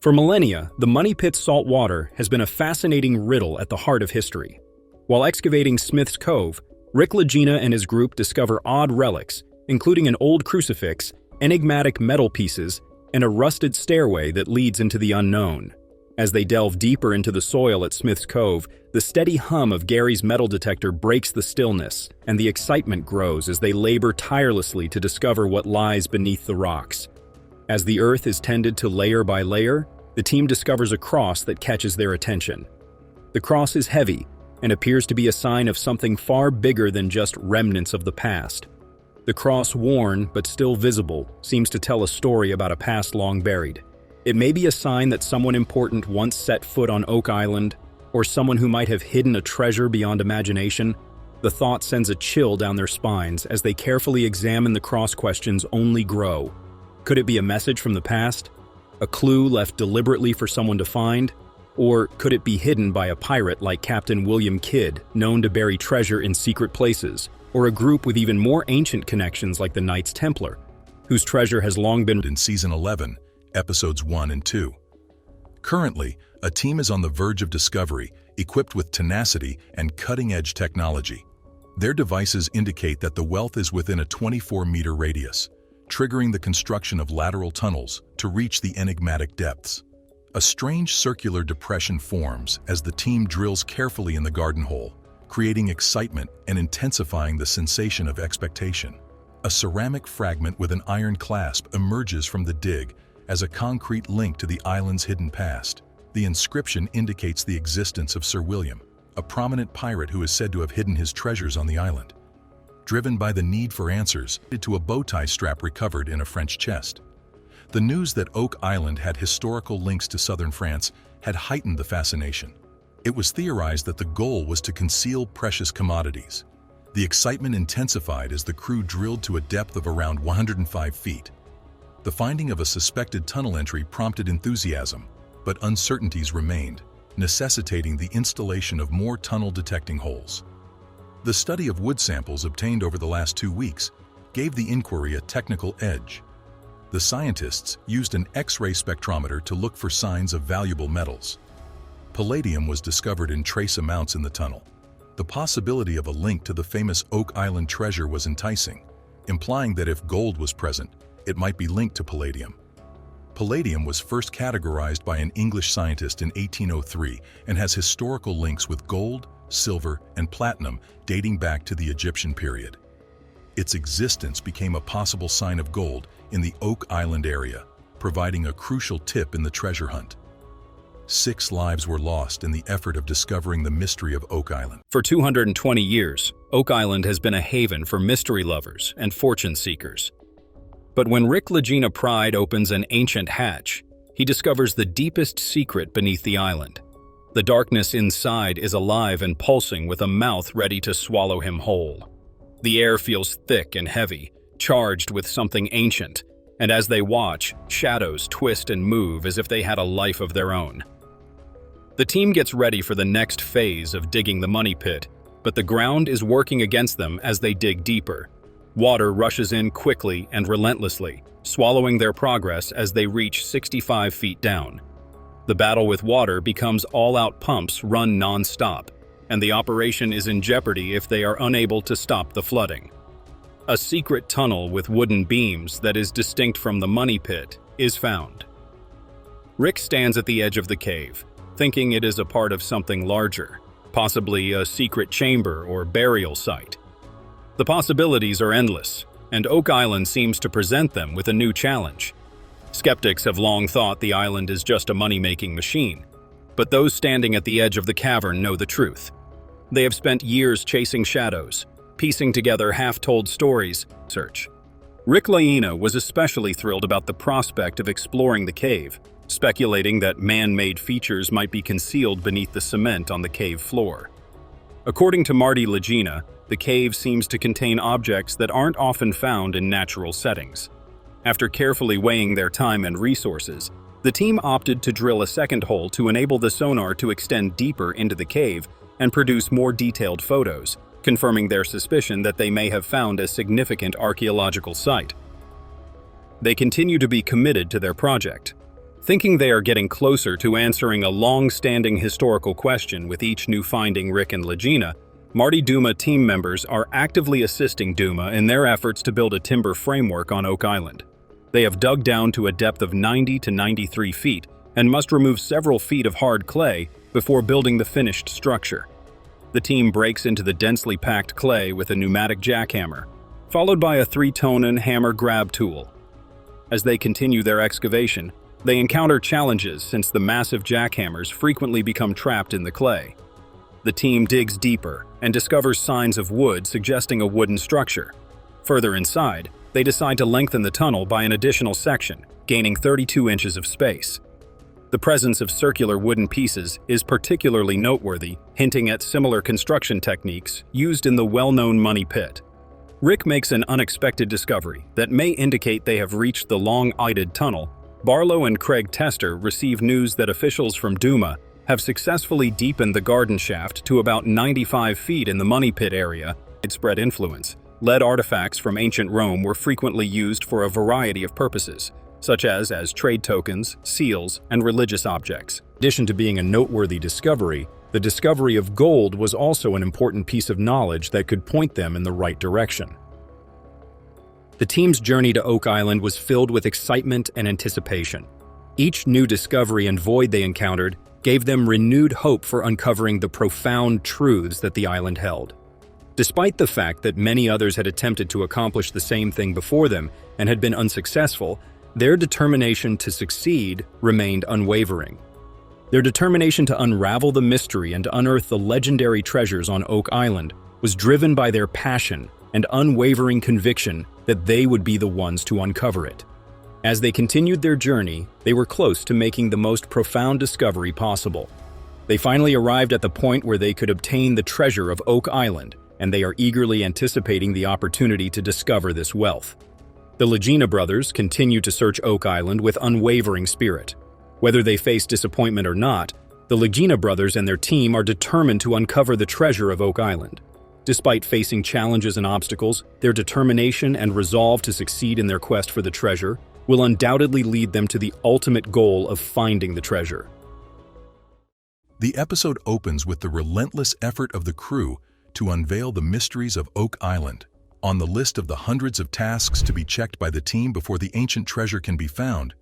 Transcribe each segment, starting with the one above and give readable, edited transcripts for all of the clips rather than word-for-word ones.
For millennia, the Money Pit's salt water has been a fascinating riddle at the heart of history. While excavating Smith's Cove, Rick Lagena and his group discover odd relics, including an old crucifix, enigmatic metal pieces, and a rusted stairway that leads into the unknown. As they delve deeper into the soil at Smith's Cove, the steady hum of Gary's metal detector breaks the stillness, and the excitement grows as they labor tirelessly to discover what lies beneath the rocks. As the earth is tended to layer by layer, the team discovers a cross that catches their attention. The cross is heavy and appears to be a sign of something far bigger than just remnants of the past. The cross, worn but still visible, seems to tell a story about a past long buried. It may be a sign that someone important once set foot on Oak Island, or someone who might have hidden a treasure beyond imagination. The thought sends a chill down their spines as they carefully examine the cross. Questions only grow. Could it be a message from the past? A clue left deliberately for someone to find? Or could it be hidden by a pirate like Captain William Kidd, known to bury treasure in secret places? Or a group with even more ancient connections like the Knights Templar, whose treasure has long been in Season 11, Episodes 1 and 2. Currently, a team is on the verge of discovery, equipped with tenacity and cutting-edge technology. Their devices indicate that the wealth is within a 24-meter radius, triggering the construction of lateral tunnels to reach the enigmatic depths. A strange circular depression forms as the team drills carefully in the garden hole, creating excitement and intensifying the sensation of expectation. A ceramic fragment with an iron clasp emerges from the dig as a concrete link to the island's hidden past. The inscription indicates the existence of Sir William, a prominent pirate who is said to have hidden his treasures on the island. Driven by the need for answers, to a bow tie strap recovered in a French chest. The news that Oak Island had historical links to southern France had heightened the fascination. It was theorized that the goal was to conceal precious commodities. The excitement intensified as the crew drilled to a depth of around 105 feet. The finding of a suspected tunnel entry prompted enthusiasm, but uncertainties remained, necessitating the installation of more tunnel detecting holes. The study of wood samples obtained over the last 2 weeks gave the inquiry a technical edge. The scientists used an X-ray spectrometer to look for signs of valuable metals. Palladium was discovered in trace amounts in the tunnel. The possibility of a link to the famous Oak Island treasure was enticing, implying that if gold was present, it might be linked to palladium. Palladium was first categorized by an English scientist in 1803 and has historical links with gold, silver, and platinum dating back to the Egyptian period. Its existence became a possible sign of gold in the Oak Island area, providing a crucial tip in the treasure hunt. 6 lives were lost in the effort of discovering the mystery of Oak Island. For 220 years, Oak Island has been a haven for mystery lovers and fortune seekers. But when Rick Lagena Pride opens an ancient hatch, he discovers the deepest secret beneath the island. The darkness inside is alive and pulsing with a mouth ready to swallow him whole. The air feels thick and heavy, charged with something ancient, and as they watch, shadows twist and move as if they had a life of their own. The team gets ready for the next phase of digging the Money Pit, but the ground is working against them as they dig deeper. Water rushes in quickly and relentlessly, swallowing their progress as they reach 65 feet down. The battle with water becomes all-out pumps run non-stop, and the operation is in jeopardy if they are unable to stop the flooding. A secret tunnel with wooden beams that is distinct from the Money Pit is found. Rick stands at the edge of the cave, thinking it is a part of something larger, possibly a secret chamber or burial site. The possibilities are endless, and Oak Island seems to present them with a new challenge. Skeptics have long thought the island is just a money-making machine, but those standing at the edge of the cavern know the truth. They have spent years chasing shadows, piecing together half-told stories. Rick LagIna was especially thrilled about the prospect of exploring the cave, speculating that man-made features might be concealed beneath the cement on the cave floor. According to Marty Lagena, the cave seems to contain objects that aren't often found in natural settings. After carefully weighing their time and resources, the team opted to drill a second hole to enable the sonar to extend deeper into the cave and produce more detailed photos, confirming their suspicion that they may have found a significant archaeological site. They continue to be committed to their project. Thinking they are getting closer to answering a long-standing historical question with each new finding, Rick and Lagena, Marty Duma team members are actively assisting Duma in their efforts to build a timber framework on Oak Island. They have dug down to a depth of 90 to 93 feet and must remove several feet of hard clay before building the finished structure. The team breaks into the densely packed clay with a pneumatic jackhammer, followed by a 3-tonen hammer grab tool. As they continue their excavation, they encounter challenges since the massive jackhammers frequently become trapped in the clay. The team digs deeper and discovers signs of wood suggesting a wooden structure. Further inside, they decide to lengthen the tunnel by an additional section, gaining 32 inches of space. The presence of circular wooden pieces is particularly noteworthy, hinting at similar construction techniques used in the well-known Money Pit. Rick makes an unexpected discovery that may indicate they have reached the long-eyed tunnel. Barlow and Craig Tester receive news that officials from Duma have successfully deepened the garden shaft to about 95 feet in the Money Pit area. Widespread influence. Lead artifacts from ancient Rome were frequently used for a variety of purposes, such as trade tokens, seals, and religious objects. In addition to being a noteworthy discovery, the discovery of gold was also an important piece of knowledge that could point them in the right direction. The team's journey to Oak Island was filled with excitement and anticipation. Each new discovery and void they encountered gave them renewed hope for uncovering the profound truths that the island held. Despite the fact that many others had attempted to accomplish the same thing before them and had been unsuccessful, their determination to succeed remained unwavering. Their determination to unravel the mystery and unearth the legendary treasures on Oak Island was driven by their passion and unwavering conviction that they would be the ones to uncover it. As they continued their journey, they were close to making the most profound discovery possible. They finally arrived at the point where they could obtain the treasure of Oak Island, and they are eagerly anticipating the opportunity to discover this wealth. The Lagena brothers continue to search Oak Island with unwavering spirit. Whether they face disappointment or not, the Lagena brothers and their team are determined to uncover the treasure of Oak Island. Despite facing challenges and obstacles, their determination and resolve to succeed in their quest for the treasure will undoubtedly lead them to the ultimate goal of finding the treasure. The episode opens with the relentless effort of the crew to unveil the mysteries of Oak Island. On the list of the hundreds of tasks to be checked by the team before the ancient treasure can be found,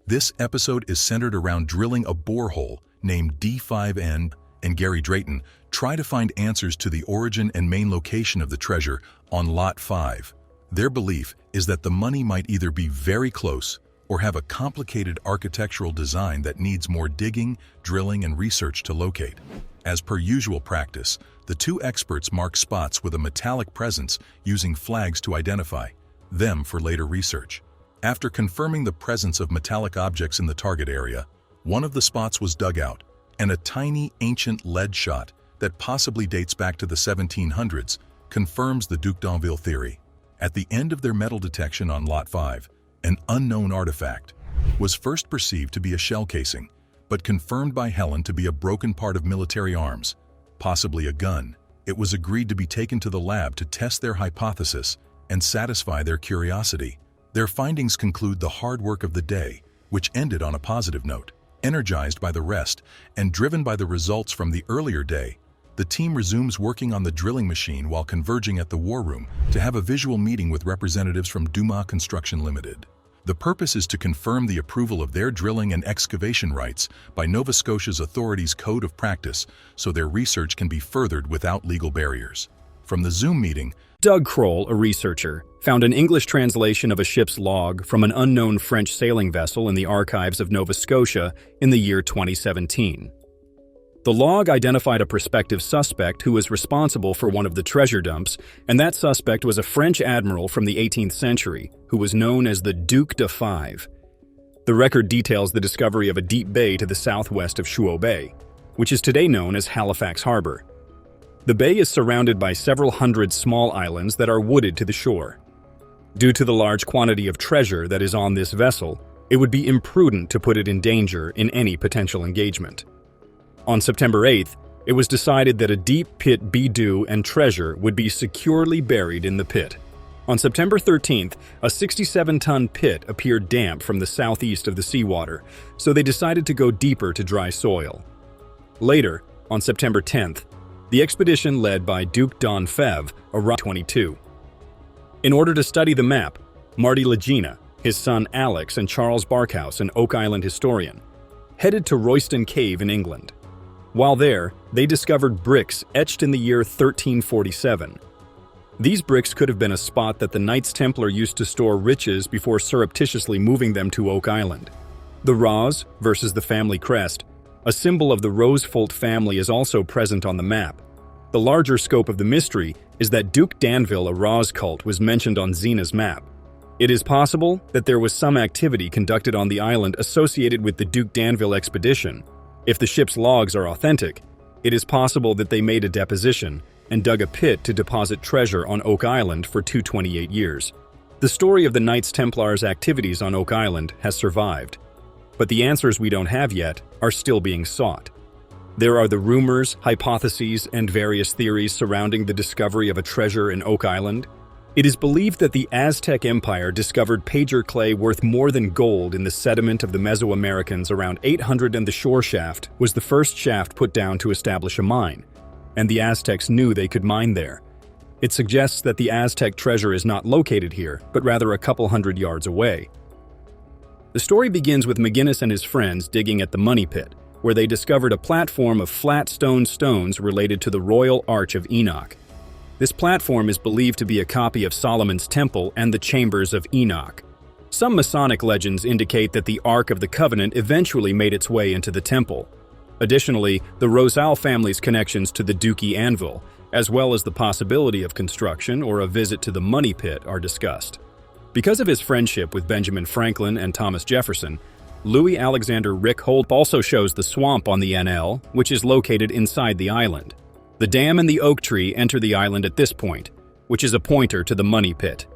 this episode is centered around drilling a borehole named D5N, and Gary Drayton try to find answers to the origin and main location of the treasure on Lot 5. Their belief is that the money might either be very close or have a complicated architectural design that needs more digging, drilling, and research to locate. As per usual practice, the two experts mark spots with a metallic presence using flags to identify them for later research. After confirming the presence of metallic objects in the target area, one of the spots was dug out, and a tiny ancient lead shot that possibly dates back to the 1700s confirms the Duc d'Anville theory. At the end of their metal detection on Lot 5, an unknown artifact was first perceived to be a shell casing, but confirmed by Helen to be a broken part of military arms, possibly a gun. It was agreed to be taken to the lab to test their hypothesis and satisfy their curiosity. Their findings conclude the hard work of the day, which ended on a positive note. Energized by the rest and driven by the results from the earlier day, the team resumes working on the drilling machine while converging at the war room to have a visual meeting with representatives from Duma Construction Limited. The purpose is to confirm the approval of their drilling and excavation rights by Nova Scotia's authorities' code of practice so their research can be furthered without legal barriers. From the Zoom meeting, Doug Kroll, a researcher, found an English translation of a ship's log from an unknown French sailing vessel in the archives of Nova Scotia in the year 2017. The log identified a prospective suspect who was responsible for one of the treasure dumps, and that suspect was a French admiral from the 18th century who was known as the Duc de Fives. The record details the discovery of a deep bay to the southwest of Chuo Bay, which is today known as Halifax Harbor. The bay is surrounded by several hundred small islands that are wooded to the shore. Due to the large quantity of treasure that is on this vessel, it would be imprudent to put it in danger in any potential engagement. On September 8th, it was decided that a deep pit bidou and treasure would be securely buried in the pit. On September 13th, a 67-ton pit appeared damp from the southeast of the seawater, so they decided to go deeper to dry soil. Later, on September 10th, the expedition led by Duke Don Fev arrived 22. In order to study the map, Marty Lagena, his son Alex, and Charles Barkhouse, an Oak Island historian, headed to Royston Cave in England. While there, they discovered bricks etched in the year 1347. These bricks could have been a spot that the Knights Templar used to store riches before surreptitiously moving them to Oak Island. The Ros versus the family crest, a symbol of the Rosefolt family, is also present on the map. The larger scope of the mystery is that Duke Danville, a Ros cult, was mentioned on Xena's map. It is possible that there was some activity conducted on the island associated with the Duke Danville expedition. If the ship's logs are authentic, it is possible that they made a deposition and dug a pit to deposit treasure on Oak Island for 228 years. The story of the Knights Templar's activities on Oak Island has survived, but the answers we don't have yet are still being sought. There are the rumors, hypotheses, and various theories surrounding the discovery of a treasure in Oak Island. It is believed that the Aztec Empire discovered pager clay worth more than gold in the sediment of the Mesoamericans around 800, and the shore shaft was the first shaft put down to establish a mine, and the Aztecs knew they could mine there. It suggests that the Aztec treasure is not located here, but rather a couple hundred yards away. The story begins with McGinnis and his friends digging at the Money Pit, where they discovered a platform of flat stone stones related to the Royal Arch of Enoch. This platform is believed to be a copy of Solomon's Temple and the Chambers of Enoch. Some Masonic legends indicate that the Ark of the Covenant eventually made its way into the temple. Additionally, the Rosal family's connections to the Dookie Anvil, as well as the possibility of construction or a visit to the Money Pit, are discussed. Because of his friendship with Benjamin Franklin and Thomas Jefferson, Louis Alexander Rick Holt also shows the swamp on the NL, which is located inside the island. The dam and the oak tree enter the island at this point, which is a pointer to the Money Pit.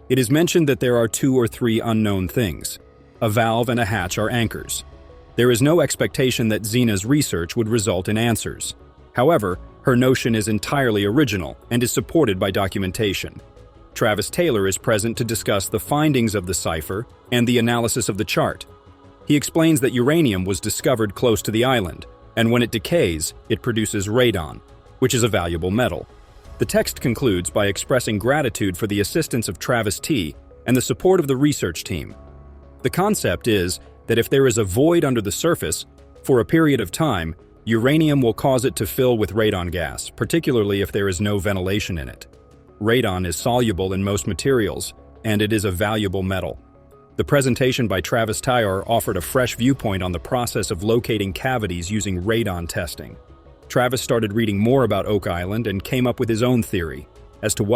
It is mentioned that there are 2 or 3 unknown things. A valve and a hatch are anchors. There is no expectation that Xena's research would result in answers. However, her notion is entirely original and is supported by documentation. Travis Taylor is present to discuss the findings of the cipher and the analysis of the chart. He explains that uranium was discovered close to the island, and when it decays, it produces radon, which is a valuable metal. The text concludes by expressing gratitude for the assistance of Travis T. and the support of the research team. The concept is that if there is a void under the surface, for a period of time, uranium will cause it to fill with radon gas, particularly if there is no ventilation in it. Radon is soluble in most materials, and it is a valuable metal. The presentation by Travis Tyler offered a fresh viewpoint on the process of locating cavities using radon testing. Travis started reading more about Oak Island and came up with his own theory as to what